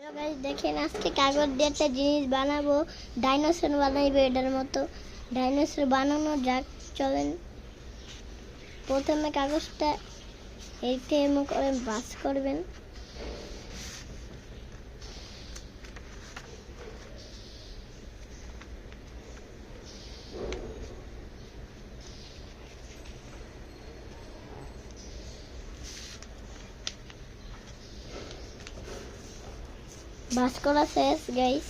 Guys দেখেন আজকে কাগজ দিয়ে একটা জিনিস বানাবো। ডাইনোসর বানাইবো এটার মতো। ডাইনোসর বানানো যাক, চলেন। প্রথমে কাগজটা এইটা এমন করে ভাঁজ করবেন। ভাঁজ করা শেষ গাইস।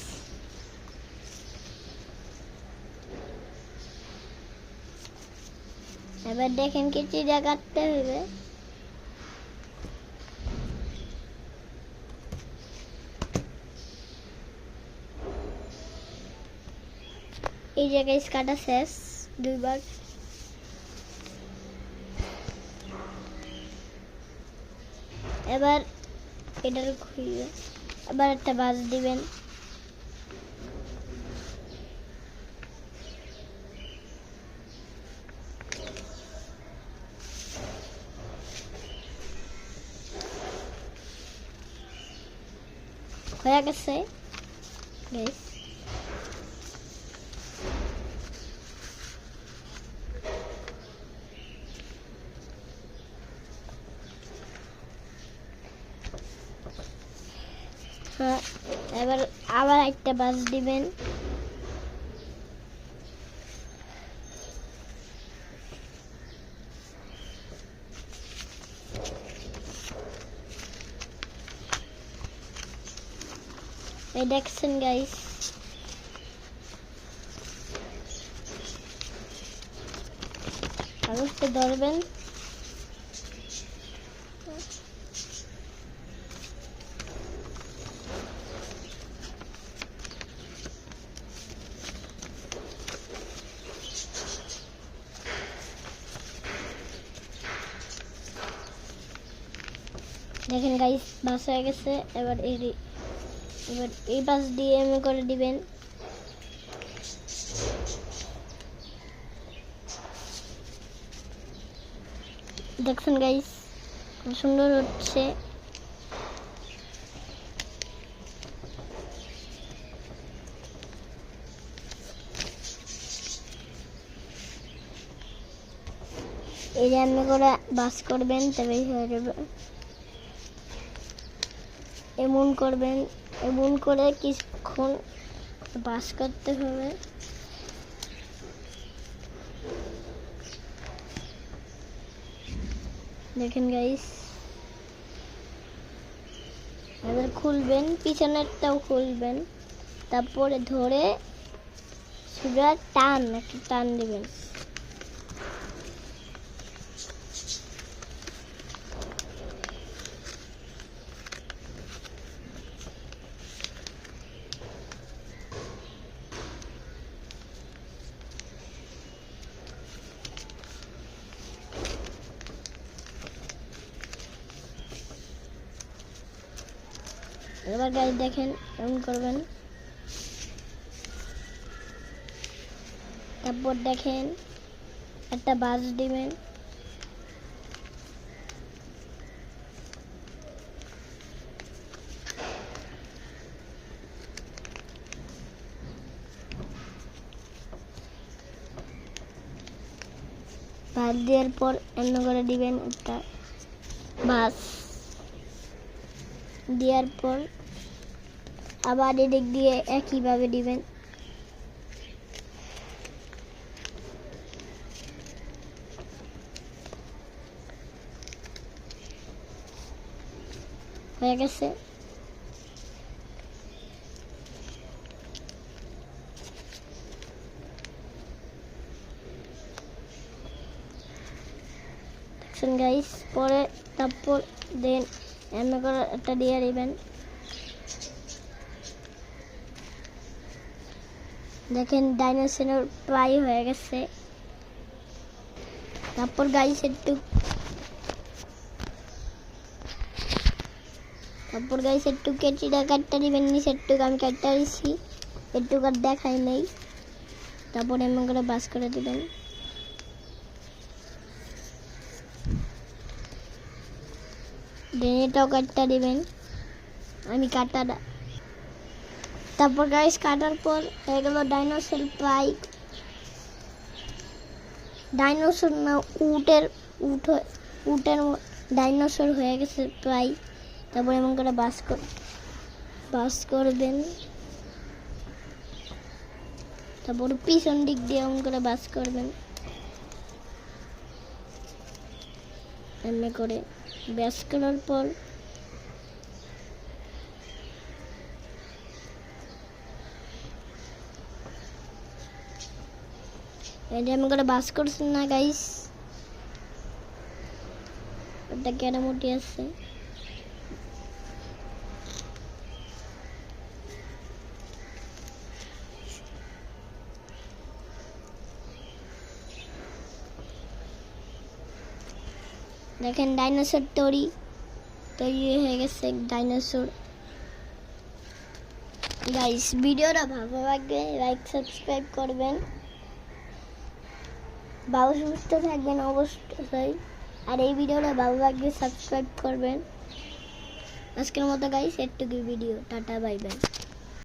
এবার দেখেন কিছুটা কাটতে হবে। এই যে গাইস কাটা শেষ দুইবার। এবার এটার খুলে আবার একটা ভাঁজ দিবেন। হয়ে গেছে গাইস। হ্যাঁ, এবার আবার একটা ভাঁজ দিবেন। এই দেখছেন গাইস, কাগজটা ধরবেন। দেখেন গাইস ভাঁজ হয়ে গেছে। এবার এই পাশ দিয়ে এমন করে দিবেন। দেখছেন গাইস খুব সুন্দর হচ্ছে। এই যে এমন করে ভাঁজ করবেন, তবেই হয়ে যাবে। এমন করবেন, এমন করে কিছুক্ষণ ভাঁজ করতে হবে। দেখেন গাইস, এবার খুলবেন, পিছনেরটাও খুলবেন, তারপরে ধরে সোজা একটু টান দিবেন। এবার গাইস দেখেন এমন করবেন, তারপর দেখেন একটা ভাঁজ দিবেন। ভাঁজ দেওয়ার পর এমন করে দিবেন একটা ভাঁজ দেওয়ার পর আবার এদিক দিয়ে একইভাবে দিবেন। হয়ে গেছে। দেখছেন গাইস, পরে তারপর দেন এমন করে একটা দিয়ে দিবেন। দেখেন ডাইনোসর প্রায় হয়ে গেছে। তারপর গাইস একটু কেচিটা কাটটা দিবেন। নিচেরটুকু আমি কাটটা দিচ্ছি, একটু আর দেখাই নেই। তারপর এমন করে ভাঁজ করে দিবেন। এটাও কাটটা দিবেন। আমি কাটা তারপর গাইস কাটার পর হয়ে গেল ডাইনোসর প্রায় ডাইনোসর না উটের ডাইনোসর হয়ে গেছে প্রায়। তারপর এমন করে বাস করবেন। তারপর পিছন দিক দিয়ে এমন করে বাস করবেন, এমনি করে ব্যাস করার পর এমন করে বাস করছেন না গাইস, ওটা কেরামতি আছে। দেখেন ডাইনোসর তৈরি হয়ে গেছে ডাইনোসর। গাইস ভিডিওটা ভালো লাগলে লাইক সাবস্ক্রাইব করবেন, ভালো সুস্থ থাকবেন অবশ্যই। আর এই ভিডিওটা ভালো লাগলে সাবস্ক্রাইব করবেন। আজকের মতো গাইস এটুকুই ভিডিও, টাটা বাই বাই।